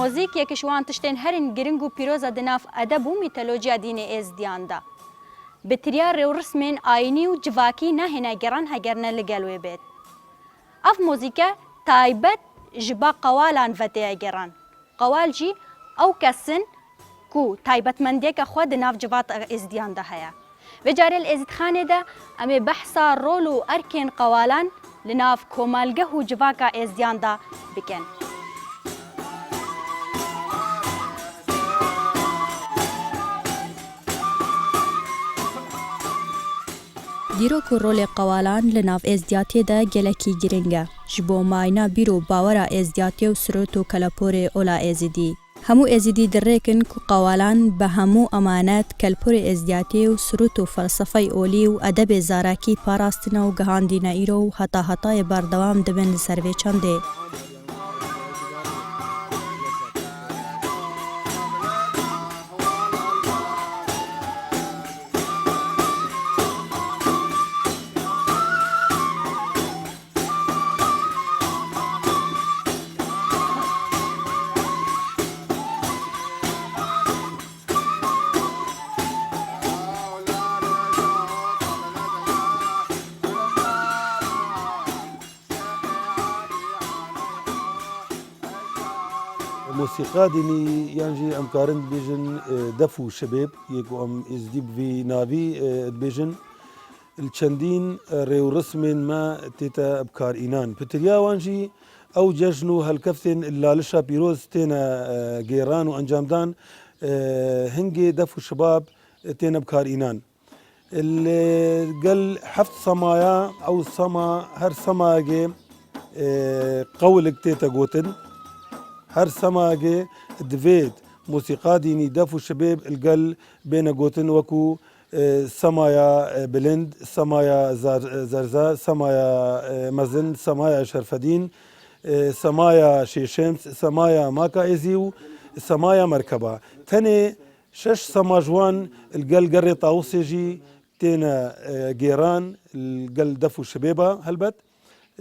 موزیک یکیش وان تشتین هرین گرنگ و پیروز دناف ادب و میتولوژیا دین ازدیان دا. بتریا رو رسمین آینی و جواکی نه گران هگرنه لگلوی بید. اف موزیکا تایبت جبا قوالان وته گران. قوال جی او کسن کو تایبت مندیک خود ناف جوات ازدیان ده هیا. و جاری الازد خانه ده امی بحثا رول و ارکن قوالان لناف کومالگه و جواکا ازدیان ده بکن. دیروک رول قوالان لناف ازدیاتی ده گلکی گرنگه. جبو ماینا بیرو باورا ازدیاتی و سروتو کلپور اولا ازدی. همو ازدی درکن که قوالان به همو امانت کلپور ازدیاتی و سروتو فلسفه اولی و ادب زاراکی پاراستنا و گهاندینا ایرو و حتا بردوام دبن سروی چنده. موسيقى ديني يانجي ام كارن بيجن دفو شباب يكو ام ازديب في نافي بيجن الچندين ريو رسمين ما تيتا ابكار اينان بتريا وانجي او ججنو هالكفتن اللالشا بيروز تينا جيران وانجامدان هنجي دفو شباب تينا ابكار اينان قال حفت سمايا او سما هر سماجي قولك تيتا قوتن هر سماجي دفيد موسيقى ديني دفو شباب القل بين قوتن وكو سمايا بلند سمايا زرزا سمايا مزن سمايا شرفدين سمايا شيشمس سمايا ماكا ايزيو سمايا مركبة تاني شش سماجوان القل قري طاوسيجي تينا جيران القل دفو شبابا هلبت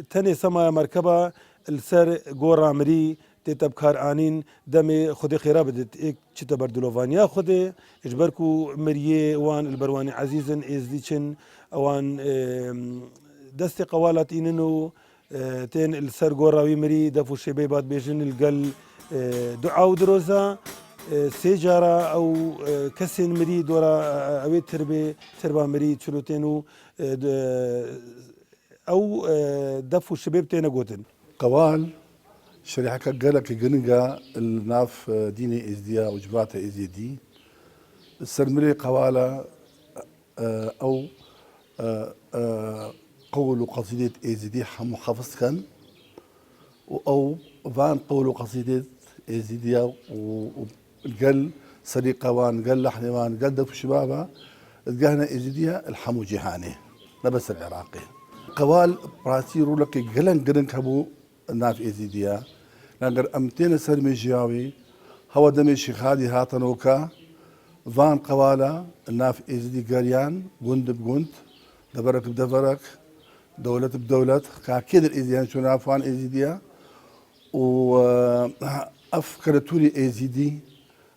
تاني سمايا مركبة السر قورا مري تبكار آنين دمي خدي خيرا بدت إيك شتا بردلوفانيا خدي إجبركو مريه وان البرواني عزيزن إزديشن وان دستي قوالات إننو تين السر قوراوي مري دفو شبيبات بيجن القل دعاء ودروزا سيجارة أو كسين مري دورا أوي تربا مري تشلوتينو أو دفو شبيب تينا قوتن قوال شريحة قالك جنجا الناف ديني ازديا وجباته ازدي السرمري قوالا او قول قصيدة ازدي محافظ كان او فان قول قصيدة ازديا وقال سري قوان قال لحنوان قال دف شبابه القهنا ازديا الحمو جهاني لبس العراقي قوال براسي رولك قلن قرن كبو الناف ازديا نقدر أمتين سرمي جياوي هو دمي شيخادي هاتنوكا فان قوالا الناف ازدي قريان قند بقند دبرك بدبرك دولة بدولة كاكيد الازديان شو نافوان ازديا و افكرتوري ازدي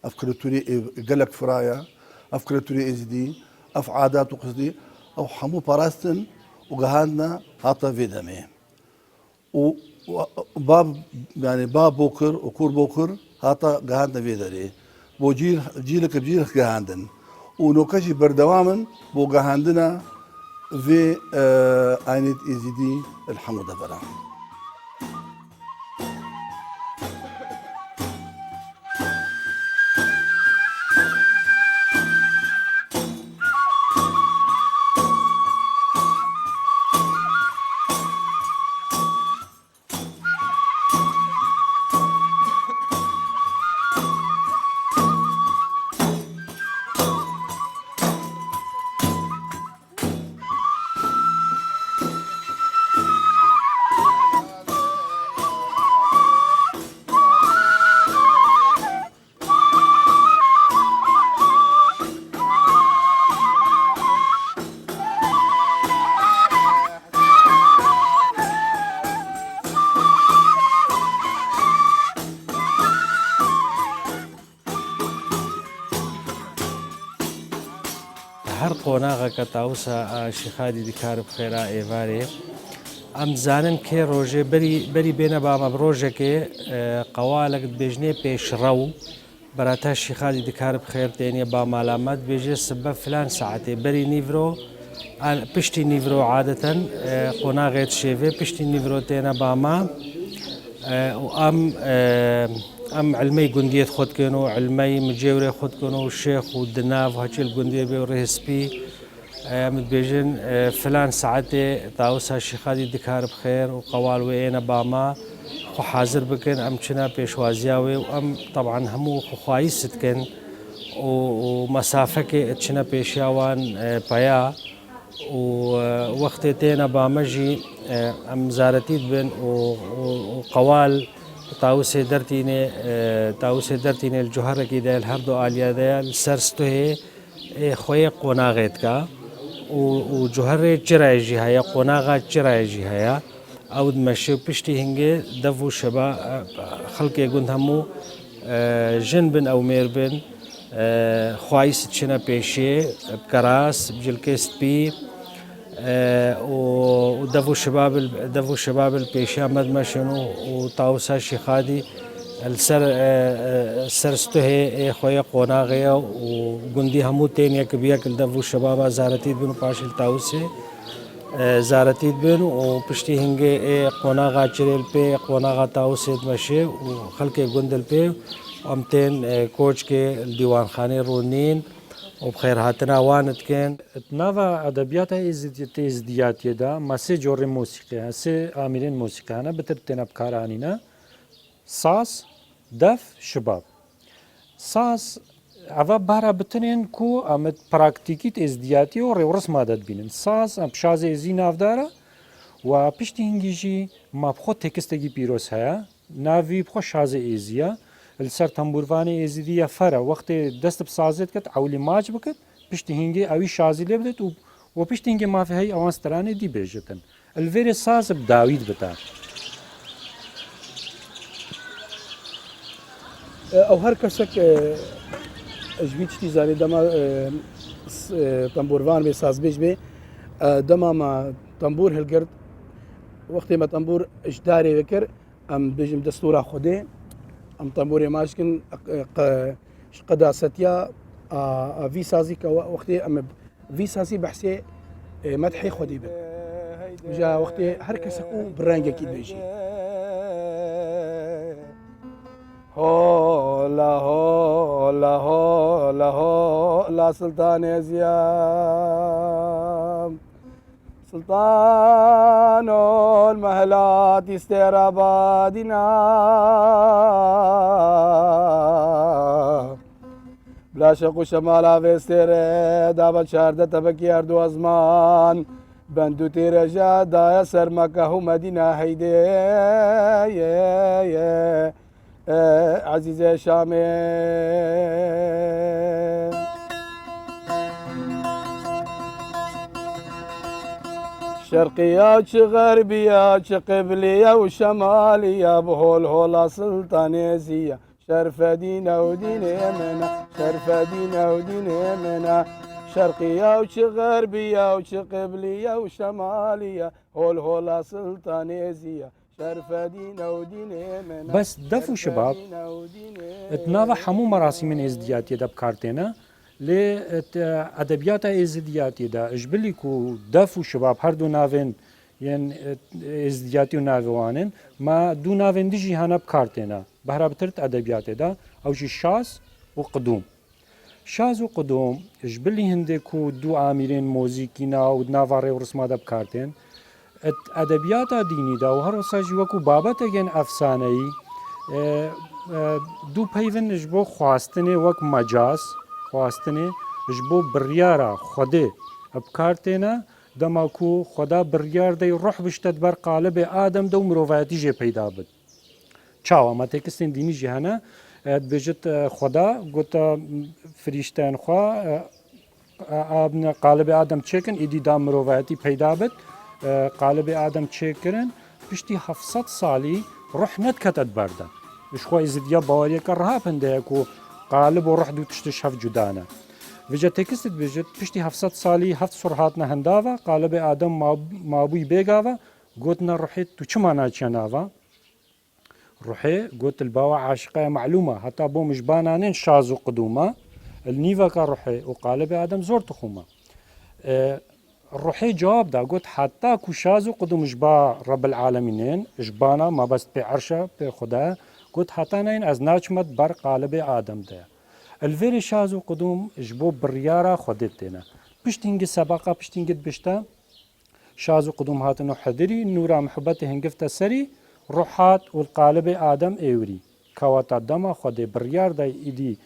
افكرتوري قلق فرايا افكرتوري ازدي اف عادات وقصدي او حمو باراستن وقهاندنا هاتا في دمي وباب يعني باب بوكر وكور بوكر هاتا قهاندنا في داري بو جيلك بجيلك قهاندن ونوكشي بردوامن بو قهاندنا في عينة إزيدي الحمد لله قۆناغە کە تاوسە شیخادی دیکارە بخێرا ئێوارێ ئەم زانن کێ ڕۆژێ بەری بێنە بامە ڕۆژێکێ قەوالەکت بێژنێ پێشڕە و بەراتە شیخادی دیکارە بخێر تێنێ با مالامەت بێژێ سبە فلان ساعتێ بەری نیڤرۆ پشتی نیڤرۆ عادەتەن قۆناغێت شێوێ پشتی نیڤرۆ تێنە باما و ئەم علمەی گوندیت خۆتکەن و علمەی مجێورێ خۆتکەن و شێخ و دناو هەچێل گوندێ بێ و ڕێسپی متبێژن فلان ساعتێ تاوسا شیخادی دیکار بخێر و قەوال وێنە باما خۆ حاضر بکەن ئەم چنە پێشوازیاوێ و ئەم طبعا هەموو خوخوایی ستکەن و مەسافەکێ چنە پێشیاوان پیا و وەختێ تێنە بامەژی ئەم زارەتیت بن و قەوال تاوسێ دەرتینێ جوهرێکی دایل هەردوو ئالیادەیە سەر ستۆهێ خۆیە قۆناغێتکە و جوهرێ چرایژی هەیە قۆناغا چرایژی هەیە ئەو دمەشێ و پشتی هنگێ دەڤ و شەبا خەڵکێ گوند هەموو ژن بن ئەو مێر بن خوای چنە پێشێ بکەراس بجلکێستپی و دەڤ و شەبابل پێشیا مەدمەشن و تاوسا شیخادی سەر ستۆهێ خۆیە قۆناغەیە و گوندی هەموو تێنێکە بیەکل دەڤ و شەبابا زارەتیت بن و پاشل تاوسێ زارەتیت بن و پشتی هنگێ قۆناغا چرێل پێ قۆناغا تاوسێت مەشێ و خەڵکێ گوندل پێ ئەم تێن کۆچکێ دیوانخانەی ڕوونین و بخێر هاتناوانتکەن ناوە ئەدەبیاتە ئێزدیاتیەدا مەسێ جۆڕێ مۆسیقیە سێ ئامرێن مۆسیقانە بتر تێنە بکارانینە ساز دەف شباب ساز ئەوە بارە بتنێن کو ئەمە پراکتیکیت ئێزدیاتی و ڕێوڕسما دەبینن ساز ئەم شازە ئێزی ناودارە و پشتی هنگیژی ماپخۆ تێکستێکی پیرۆز هەیە ناوی بخۆ شازە ئێزیە لەسەر تەمبورڤانەی ئێزیدیە فەرە وەختێ دەست بسازێت کرد ئەولی ماچ بکرد پشتی هنگێ ئەوی شازی لێ بدێت و پشتی هنگێ مافی هەی ئەوان سترانێ دی بێژتن ئەلڤێرێ سازە داوید بتان ئەو هەر کەسێک ئەژوی تشتی زانێ دەما تەمبورڤان بێ سازبێژ بێ دەمامە تەمبور هەلگرت وەختێ مە تەمبور ئەشدارێ کرد ئەم بێژم دەستورا خودێ ئەم تەمبورێ ماشکن قەداسەتیا ڤی سازی کە وەختێ ئەمە ڤی سازی بەحسێ مەدحی خودی بن جا وەختێ هەر کەسێک و بڕەنگێکی بێژی هۆلا هۆلا هۆلا هۆلا سلتانێ زیام سلطان المهلات استرابادنا بلا شق و شمالا وستره دابا چارده تبکی اردو ازمان بندو تیرجا دایا سرمکه و مدینه حیده عزیز شامه شرقية وش غربية وش قبلية وشمالية بهول هولا سلطانيزية شرف دينا ودين يمنا شرف دينا ودين يمنا شرقية وش غربية وش قبلية وشمالية هول هولا سلطانيزية شرف دينا ودين يمنا بس دفو شباب اتناوى حمو مراسم ازدياتي دب كارتينا لأدبيات ازدياتي دا اجبلي كو دفو شباب هر دو ناوين ين ازدياتي و ناوانين ما دو ناوين ديجي هانا بكارتينا بهرا بترت ادبيات دا او جي شاز و قدوم شاز و قدوم اجبلي هندي كو دو عاملين موزيكينا و ناواري و رسما دا بكارتين ادبيات ديني دا و هر وساجي وكو بابتا ين افساني دو پيون اجبو خواستني وك مجاز خواستنێ ji bo biryara Xwedê bikardêne dema ku Xweda biryar dey ruh bişte ber qalibê Adem de û mirovayetî jê peyda bid. Çawa me têkistên dînî jî hene dibêjit Xweda gota firîşteyên xwe qalibê Adem çêkin êdî da mirovayetî peyda bid qalibê Adem çêkirin piştî 700 salî ruh nedikete ber de. Ji xwe êzidiya baweriyeke riha pinde ku قالب و روح دو تشتش هف جدانه ویجا تکست بیجت پشتی 700 سالی 7 سرحات نه هنداوا قالب آدم مابوی بگاوا گوتنا روحی تو چما ناچناوا روحي قلت الباوع عاشقة معلومة حتى بو مجبانانين شازو قدومة النيفا كان روحي وقالب آدم زور تخومة الروحي جواب دا قلت حتى كو شازو قدوم جبا رب العالمين جبانا ما بس بعرشة بخدا قلت حتى نين از ناچمت بر قالب آدم دا الفيري شازو قدوم جبو بريارة خدتنا بشتنجي سباقة بشتنجي بشتا شازو قدوم هاتنو حذري نورا محبته هنگفت سري روحات والقالب آدم ايوري كواتا دما خدي بريار دا ايدي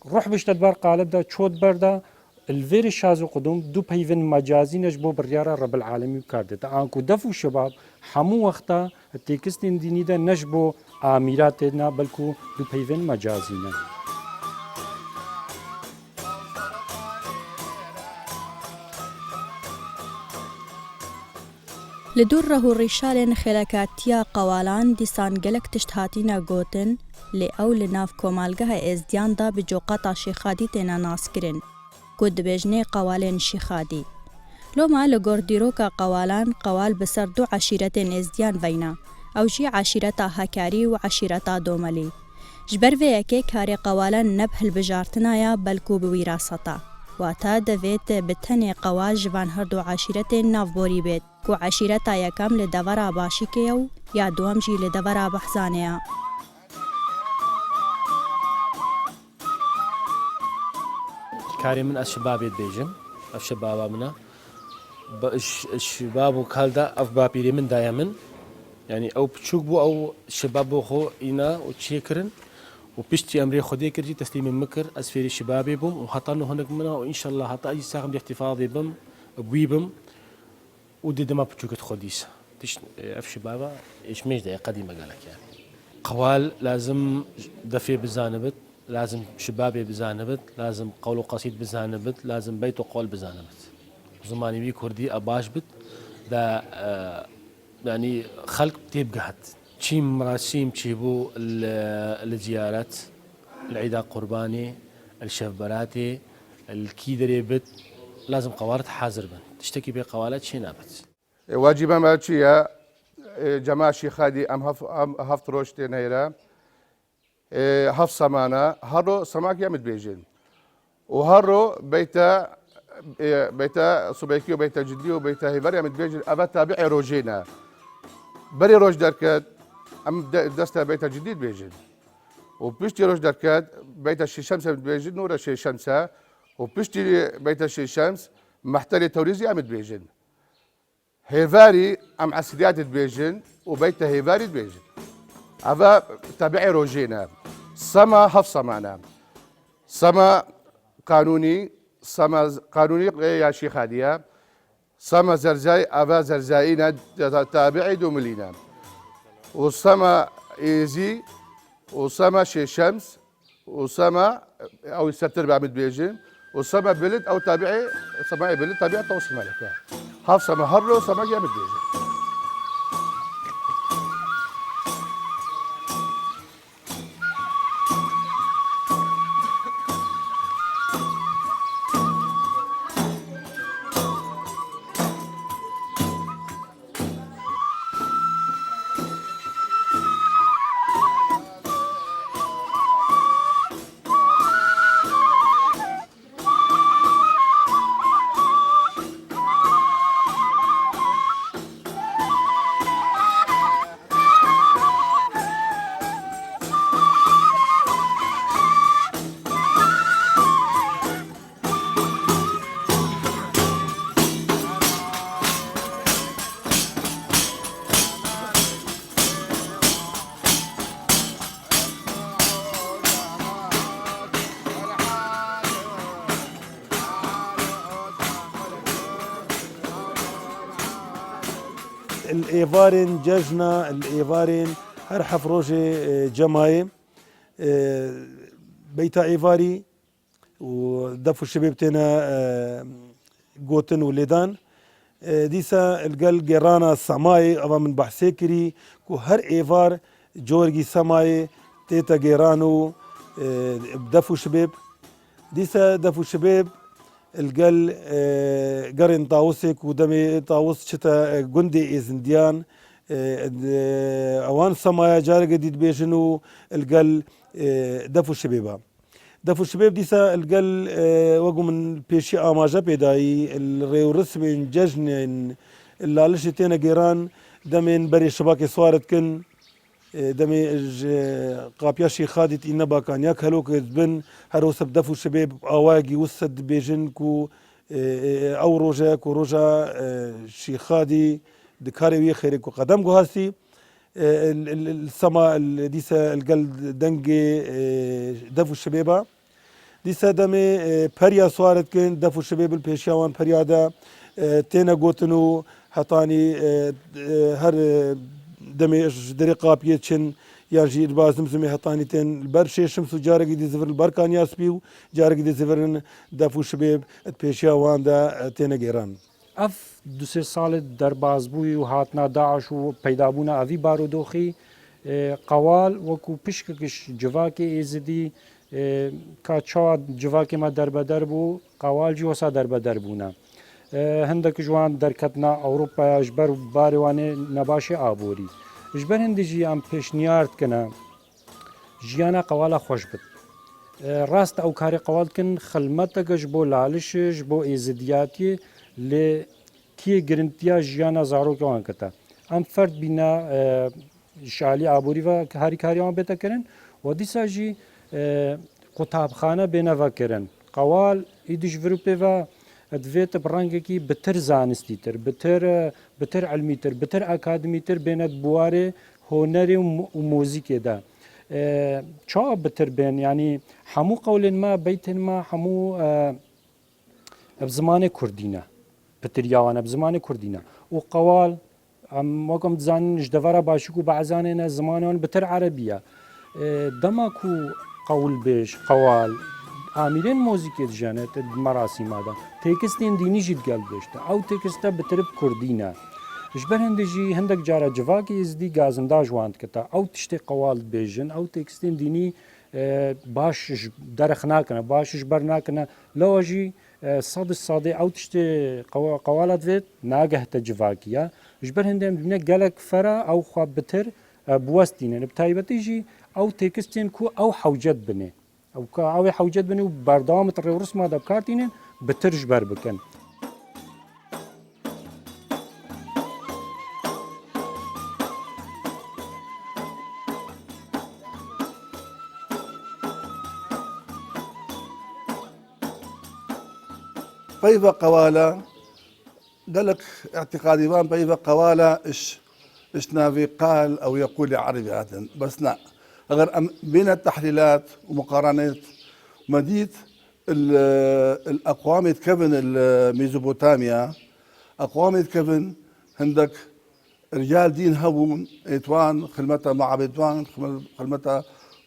روح بشتد بر قالب دا چود بردا الفيري شازو قدوم دو بيفن مجازي نجبو بريارة رب العالمين كاردتا آنكو دفو شباب حمو وقتا التيكستين ديني دا نجبو آميراتنا بلكو دو بيفن مجازينا لدور رهو الرشال خلکاتیا قوالان دیسان گلک تشت هاتینا گوتن لی او لناف کومالگه ازدیان دا بجوقاتا شیخادی تینا ناس کرن گود بجنه قوالین شیخادی لوما لگور دیروکا قوالان قوال بسر دو عشیرتین ازدیان وینا او جی عشیرتا هکاری و عشیرتا دوملی جبر ویکی کاری قوالان نبه البجارتنایا بلکو بویراستا واتا دویت بتنی قوال جوان هر دو عشیرتین ناف بوری بید کو عشیرتا یکم لدورا باشی کیو یا دوام جی لدورا بحزانیا كاري من الشباب بيجم الشباب منا الشباب وكالدا اف بابيري من دايما يعني او بتشوك بو او شباب بو خو اينا وتشيكرن وبشتي امري خدي كرجي تسليم مكر اسفيري شبابي بم وحطنوا هناك منا وان شاء الله حتى اي ساهم احتفاظي بم بويبم ودي ما بتشوك تخديس تش اف شبابا ايش مش ده قديمه قالك يعني قوال لازم دفي بزانبت لازم شبابي بزانبت لازم قول قصيد بزانبت لازم بيت وقول بزانبت زماني بي كردي اباش بت دا يعني خلق تيبقى تشيم مراسيم تشيبو الزيارات العيدة قرباني الشفبراتي الكيدري بت لازم قوارت حاضر بن تشتكي بي قوالات شي نابت واجبا ما تشيا جماعة شيخادي ام هفت روشتين هيرا هف سمانة هرو سماك يامد بيجين وهرو بيتا صبيكي وبيتا جدي وبيتا هيفر يامد بيجين أبا تابعي روجينا بري روج دركات أم دستا بيتا جديد بيجين وبشتي روج دركات بيتا شي شمس يامد بيجين نورا شي شمسة وبشتي بيتا شي شمس محتري توريزي يامد بيجين هيفاري أم عسديات بيجين وبيتا هيفاري بيجين أبا تابعي روجينا سما هف سمانا سما قانوني سما قانوني يا شيخ هادية سما زرزاي أبا زرزاينا تابعي دوملينا وسما إيزي وسما شي شمس وسما أو يستر بعمد بيجين وسما بلد أو تابعي سما بلد تابعي توصل مالك هف سما هرو سما جامد بيجين الإيفارين ججنا الإيفارين هر حفروجي جماي بيتا إيفاري ودفو الشباب تينا قوتن وليدان ديسا القل جيرانا سماي أبا من بحسيكري كو هر إيفار جورجي سماي تيتا جيرانو بدفو شباب ديسا دفو شباب القل قرن طاوسك ودمي طاوس شتا جندي إزنديان اوان سمايا جارة جديد بيجنو القل دفو الشبيبة دفو الشباب ديسا القل وقو من بيشي آماجا بيداي الريو رسمين ججن اللي لشتينا جيران دمين بري شباكي صوارت كن دمي قابياشي خادت إنبا كان ياك هلوك بن هروس بدفو الشباب أواجي وسد بيجنكو أو روجاك وروجا شي خادي دكاري ويا خيرك وقدم جوهاسي السما ديسا القلب دنجي دفو الشبيبة ديسا دمي بريا صارت كن دفو الشباب البيشاوان بريادا تينا قوتنو حطاني هر دمي دري قابيتشن يارجي الباز نمزمي حطاني تين البرشي شمسو جارك دي زفر البركان ياسبيو جارك دي زفرن دفو الشباب البيشاوان دا تينا جيران اف دو سه سال درباز بوی و هاتنا داعش و پیدابونا اوی بارودوخی قوال وکو پشکش جواکی ایزدی که چا جواکی ما دربدر بو قوال جی وسا دربدر بونا هندک جوان درکتنا اوروپا اجبر باروانه نباش آبوری اجبر هندی جی ام پیشنیارد کنا جیانا قوالا خوش بد راست او کاری قوال کن خلمتگش بو لالشش بو ایزدیاتی ل کی گرنتیا جیانا زاروک وان کتا ام فرد بینا شالی آبوری و هاری کاری آن بتا کرن و دیسا جی قطابخانه بینا و کرن قوال ایدش وروپی و دویت برانگی کی بتر زانستی تر بتر علمی تر بتر اکادمی تر بیند بواره هنری و موزیک دا چا بتر بین یعنی همو قول ما بیت ما همو بزمان کردینه بترياوانا بزمان كردينا وقوال وكم زان جدفرا باشكو بعزاننا زمانون بتر عربية دماكو قول بيش قوال عاملين موسيقى جانت مراسم هذا تكستين ديني جد قال بيشتا او تكستا بترب كردينا جبر هندجي هندك جارا جواكي ازدي غازندا جوانت كتا او تشتي قوال بيجن او تكستين ديني باش درخناكنا باش جبرناكنا لوجي صاد او تشتي قوالات فيت ناقه تجواكيا جبر هندم بنا قالك فرا او خواب بتر بوستين بتايبتيجي او تكستين كو او حوجت بني او حوجت بني وبردام الرسم ما دبكارتين بتر جبر بكن بيفا قوالا قالك اعتقادي بان بيفا قوالا ايش نافي قال او يقول عربي هذا بس لا غير بين التحليلات ومقارنات مديت الاقوام يتكفن الميزوبوتاميا اقوام يتكفن عندك رجال دين هبون ايتوان خلمتا معبدوان خلمتا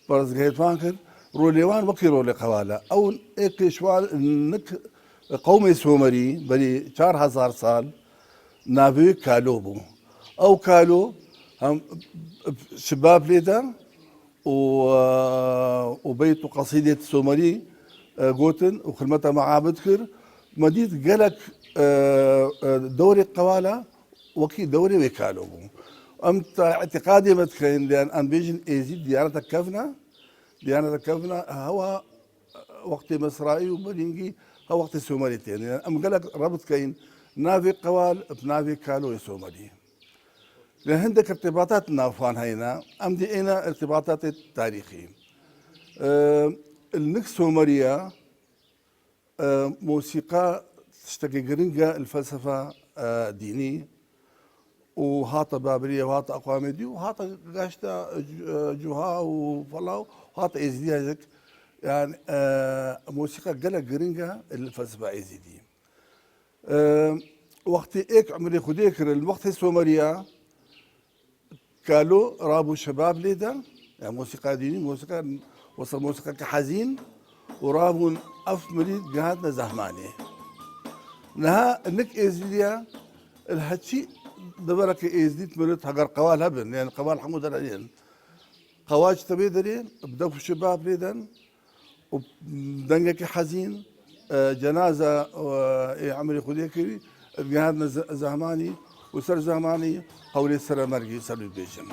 برزقيتوان روليوان وكي رولي قوالا او ايك شوال نك قومي سومري بلي 4000 سال نافي كالو بو او كالو هم شباب ليدا وبيت قصيدة سومري قوتن وخدمتها معابد كر مديد قالك دوري قوالا وكي دوري وكالو بو امت اعتقادي متكين لان ام بيجن ايزيد ديانتك كفنا هو وقت مصرائي وبلينجي هو وقت السومريتين يعني ام قال لك ربط كاين نافي قوال بنافي كالو سومري لان عندك ارتباطات نافوان هينا ام دي انا ارتباطات التاريخيه النكس سومريا موسيقى تشتكي قرنقة الفلسفة ديني وهاطا بابلية وهاطا أقوامدي وهاطا قاشتا جوها وفلاو وهاطا إزديازك يعني موسيقى قلق قرنقة الفلسفة إزدي وقت إيك عمري خديكر الوقت السومرية قالوا رابوا الشباب ليدا يعني موسيقى ديني موسيقى وصل موسيقى كحزين ورابون أف مريد قهاتنا زهماني نها نك إزديا الهاتشي دبرك إزديت مريد هقر قوال هبن يعني قوال حمود العلين قواج تبي درين بدأوا الشباب ليدا ودنجك حزين جنازة عمري خديكي بهذا زهماني وسر زهماني قولي سر مرقي سر بيجن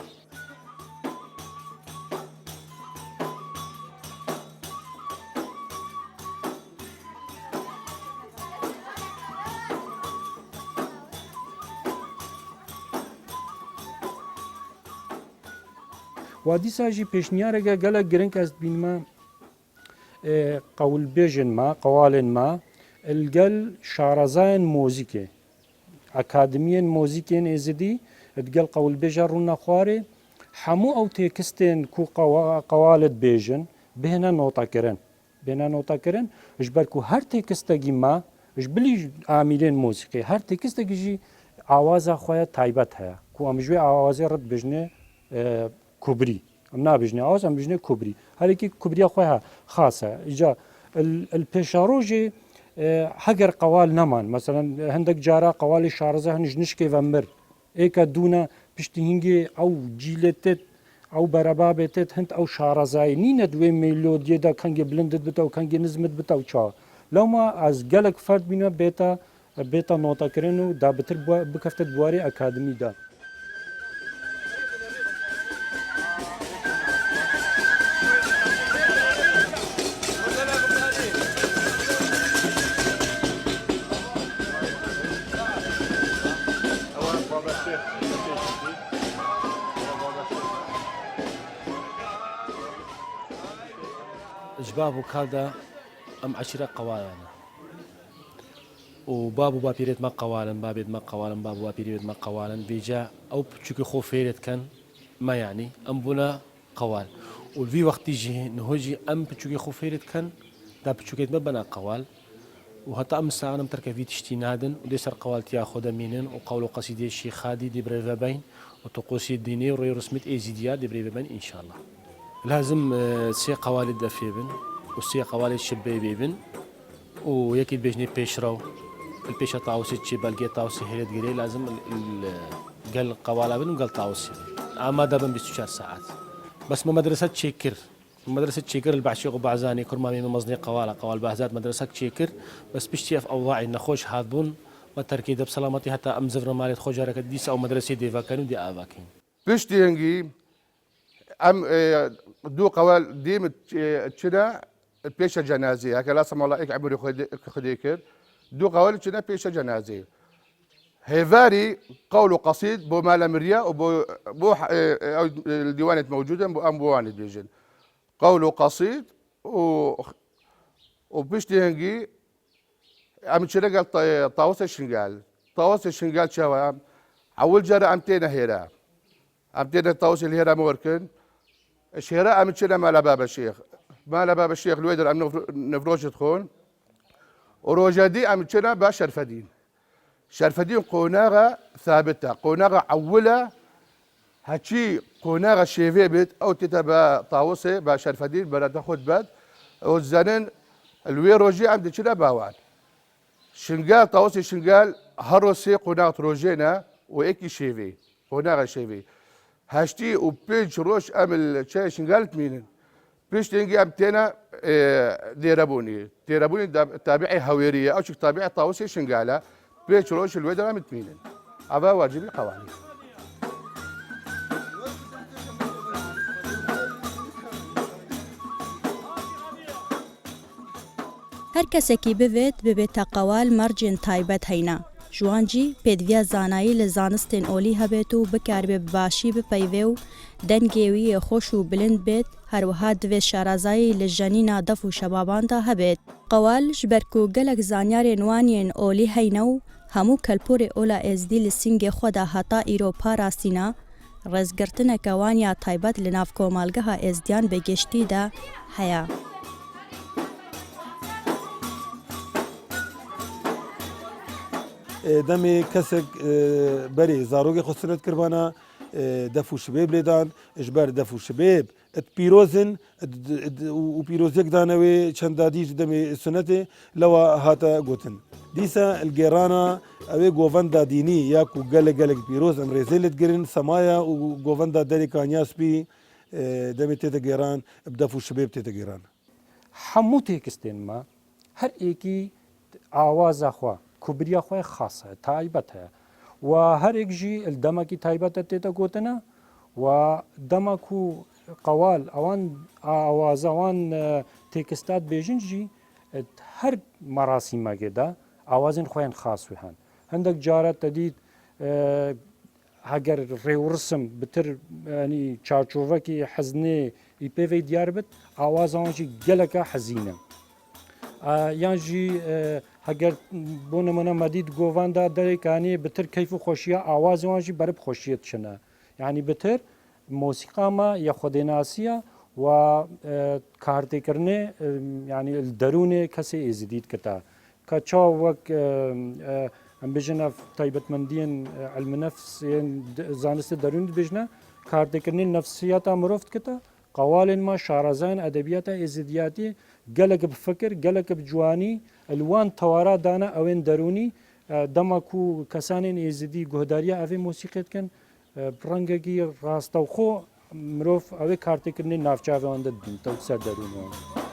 وادی ساجی پیشنیارگه گله گرنگ است بینما قول بیجن ما قوالن ما الگل شارزان موزیکه اکادمیین موزیکین ازدی الگل قول بیجار رونا خواره همو او تکستین کو قوالت بیجن بهنا نوتا کرن اجبر کو هر تکستگی ما اجبلی عاملین موسیقی هر تکستگی جی آواز خواه تایبت هیا کو امجوی آواز رد بجنه كوبري امنا بجني عاوز ام بجني كوبري هذيك كوبري خوها خاصه اجا البيشاروجي حجر قوال نمان مثلا عندك جارا قوال شارزه نشكي فمر ايكا دونا بشتينجي او جيلتت او بربابتت هند او شارزاي نينا دوي ميلودي دا كانجي بلندد بتاو كانجي نزمت بتاو تشا لو ما از جلك فرد بينا بيتا نوتا كرينو دا بتر بكفتت بواري اكاديمي دا بابو كادا ام عشرة قوالانا وبابو بابيريت ما قوالن بابيت ما قوالن بابو بابيريت ما قوالن بيجا او بتشوكي خوفيرت كان ما يعني ام بنا قوال والفي وقت يجي نهوجي ام بتشوكي خوفيرت كان دا بتشوكي ما بنا قوال وهتا ام ساعه نمترك في تشتي نادن وديسر قوال تياخذ منين وقولوا قصيده الشيخ خادي دي بريفا بين وتقوسي الديني وروي رسمت ايزيديا دي بريفا بين ان شاء الله لازم سي قوالد دفيبن وسي قوالد شبيبيبن ويكيد بيجني بيشرو البيشة طاوسي تشي بلقي طاوسي هيرت قري لازم قال قوالا بن وقال طاوسي اما دابن 24 ساعات بس ما مدرسة تشيكر مدرسة تشيكر البعشيق وبعزاني كرمامي مزني قوال بهزات مدرسة تشيكر بس بشتي في اوضاعي نخوش هادبون ما تركيد بسلامتي حتى امزفر مالي تخوش هركت ديس او مدرسة ديفا كانوا دي افاكين بشتي هنجي ام دو قوال ديم تشنا بيشة جنازية هكا لا سمع الله إيك عمري خديكر دو قوال تشنا بيشة جنازية هيفاري قول قصيد بو مالا مريا وبو الديوانة موجودة بو أمبوان بيجن قول قصيد وبشتي هنجي ام تشنا قال طاوس الشنقال شوا أول جرى أمتينا هيرا أمتينا طاوس الهيرا موركن الشهراء من شنا مال باب الشيخ الويدر ام نفروش تخون وروجادي ام شنا با شرفدين قوناغا ثابته قوناغا عوله هاتشي قوناغا شيفي بيت او تتبا طاوسي با شرفدين بلا تاخذ باد والزنن الويروجي ام شنا باوان شنقال طاوسي شنقال هروسي قوناغ روجينا وايكي شيفي قوناغا شيفي هاشتي وبيج روش امل شاي شنقالت مينن بيش تنجي ام تينا ديرابوني تابعي هويريه او شك تابعي طاوسي شنقاله بيج روش الويدر ام تمينن ابا واجبي قوانين هر کەسێکی ببێت ببێتە قەوال مەرجێن تایبەت هەینا جوانجی پێدویا زانایی لە زانستێن ئۆلی هەبێت و بکاربێ باشی بپەیوێ و دەنگێویە خۆش و بلند بێت هەروەها divê şarazayî li janîna def û şebaban da hebêt. Qewal ji ber ku gelek zanyarên wan yên olî heyne û hemû kelporê ola êzdî li singê xwe de heta îro parastîna, rêzgirtineke wan ya taybet li nav komalgeha êzdiyan bêgeştî de heye. دەمێ کەسێک بەرێ زارۆگی خۆسرەت کردوانە دەف و شبێب لێدان ژبەر دەف و شبێب پیرۆزن و پیرۆزیەک دانەوێ چەنددا دیش دەمێ سنەتێ لەوە هاتە گوتن دیسە گێڕانە ئەوێ گۆڤەندا دینی یاک و گەلێک پیرۆز ئەم ڕێزێ لێت گرن سەمایە و گۆڤەندا دەرێکا نیاسپی دەمێت تێتە گێران دەف و شبێب تێتە گێران هەموو تێکستێن مە هەر ئێکی ئاوازە خوا کوبریا خۆی خاصە تایبەت هەیە و هەرێکژی دەمەکی تایبەتە تێتە گوتنە و دەمەک و قەوال ئەوان ئاوازەوان تێکستات بێژن ژی هەر مەراسیمەگێدا ئاوازین خۆیان خاصوی هەن هەندێک جارە تەدید هەگەر ڕێوڕسم بتر ینی چارچۆڤەکی حەزنێ ئی پێوەی دیار بێت ئاوازەوانژی گەلەکە حەزینە یانژی هەگەر بۆ نمونە مەدید گۆڤاندا دەرێکانی بتر کەیف و خۆشیە ئاوازەوانژی بەرە خۆشیت چنە یعنی بتر مۆسیقامە یە خودێناسیە و کارتێکردنێ ینی دەرونێ کەسێ ئێزیدیت کەتا کە چاو وەک ئەم بژنە تایبەتمەندیان علمنەفس زانستە دەرونی بژنە کارتێکردنی نەفسیەتە مرۆڤ کەتە قەوالێن ما شارەزان ئەدەبیاتە ئێزیدیاتی gelek bi fikir gelek bi ciwanî li wan tewara dane ew ên derûnî dema ku kesanên êzidî guhdariya evê mosîqê dikin rengekî rastexo mirov ew ê kartêkirinê navçavê wan de didin tew ser derûnê wan.